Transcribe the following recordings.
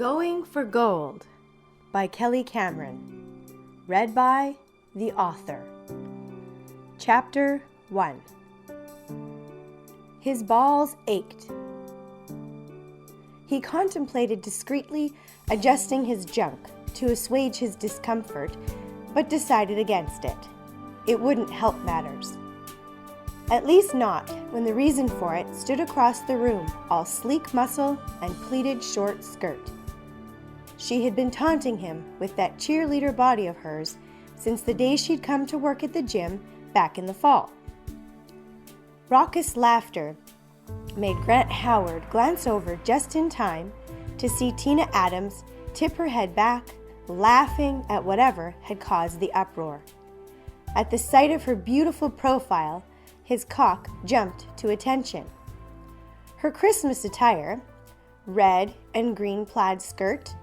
Going for Gold by Kelly Cameron. Read by the author. Chapter 1. His balls ached. He contemplated discreetly adjusting his junk to assuage his discomfort, but decided against it. It wouldn't help matters. At least not when the reason for it stood across the room, all sleek muscle and pleated short skirt. She had been taunting him with that cheerleader body of hers since the day she'd come to work at the gym back in the fall. Raucous laughter made Grant Howard glance over just in time to see Teena Adams tip her head back, laughing at whatever had caused the uproar. At the sight of her beautiful profile, his cock jumped to attention. Her Christmas attire, red and green plaid skirt,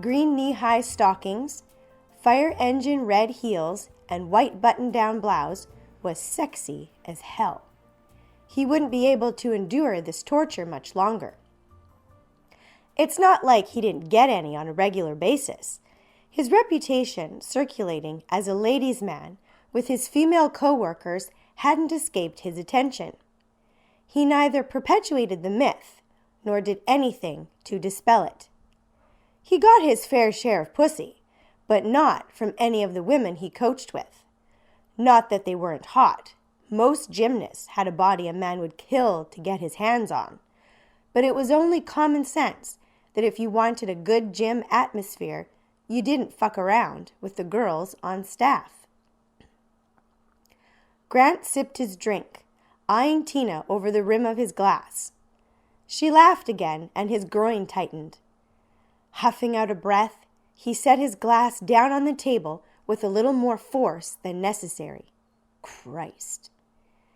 green knee-high stockings, fire engine red heels, and white button-down blouse, was sexy as hell. He wouldn't be able to endure this torture much longer. It's not like he didn't get any on a regular basis. His reputation circulating as a ladies' man with his female co-workers hadn't escaped his attention. He neither perpetuated the myth nor did anything to dispel it. He got his fair share of pussy, but not from any of the women he coached with. Not that they weren't hot. Most gymnasts had a body a man would kill to get his hands on. But it was only common sense that if you wanted a good gym atmosphere, you didn't fuck around with the girls on staff. Grant sipped his drink, eyeing Teena over the rim of his glass. She laughed again, and his groin tightened. Huffing out a breath, he set his glass down on the table with a little more force than necessary. Christ.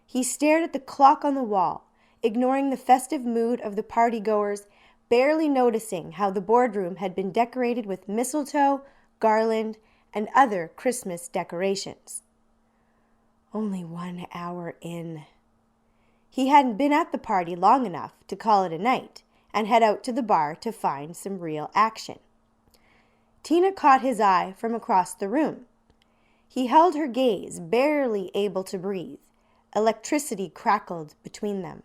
He stared at the clock on the wall, ignoring the festive mood of the partygoers, barely noticing how the boardroom had been decorated with mistletoe, garland, and other Christmas decorations. Only 1 hour in. He hadn't been at the party long enough to call it a night and head out to the bar to find some real action. Teena caught his eye from across the room. He held her gaze, barely able to breathe. Electricity crackled between them.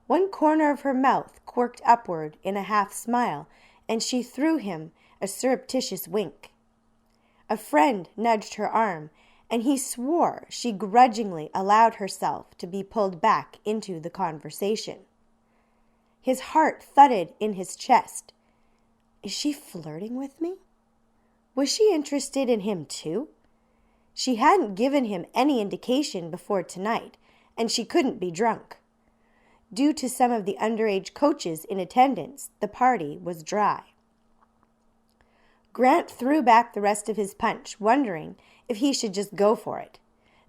One corner of her mouth quirked upward in a half smile, and she threw him a surreptitious wink. A friend nudged her arm, and he swore she grudgingly allowed herself to be pulled back into the conversation. His heart thudded in his chest. Is she flirting with me? Was she interested in him too? She hadn't given him any indication before tonight, and she couldn't be drunk. Due to some of the underage coaches in attendance, the party was dry. Grant threw back the rest of his punch, wondering if he should just go for it.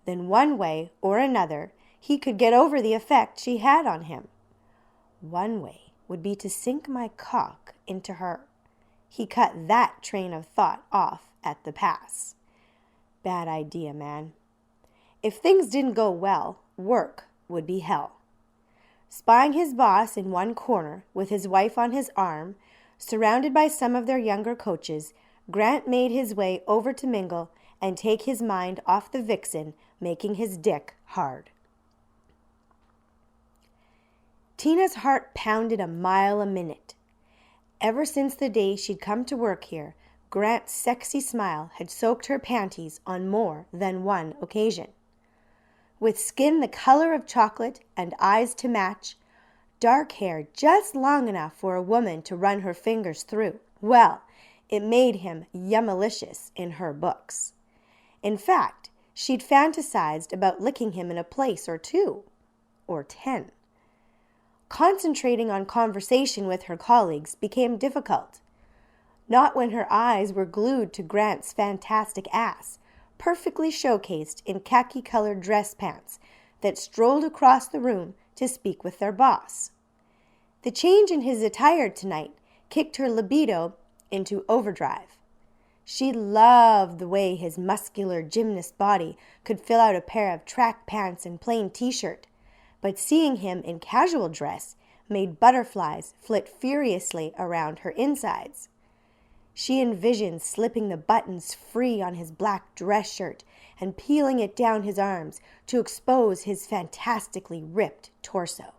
Then one way or another, he could get over the effect she had on him. One way would be to sink my cock into her. He cut that train of thought off at the pass. Bad idea, man. If things didn't go well, work would be hell. Spying his boss in one corner with his wife on his arm, surrounded by some of their younger coaches, Grant made his way over to mingle and take his mind off the vixen, making his dick hard. Teena's heart pounded a mile a minute. Ever since the day she'd come to work here, Grant's sexy smile had soaked her panties on more than one occasion. With skin the color of chocolate and eyes to match, dark hair just long enough for a woman to run her fingers through, well, it made him yummalicious in her books. In fact, she'd fantasized about licking him in a place or 2, or 10. Concentrating on conversation with her colleagues became difficult. Not when her eyes were glued to Grant's fantastic ass, perfectly showcased in khaki-colored dress pants, that strolled across the room to speak with their boss. The change in his attire tonight kicked her libido into overdrive. She loved the way his muscular gymnast body could fill out a pair of track pants and plain t-shirt, but seeing him in casual dress made butterflies flit furiously around her insides. She envisioned slipping the buttons free on his black dress shirt and peeling it down his arms to expose his fantastically ripped torso.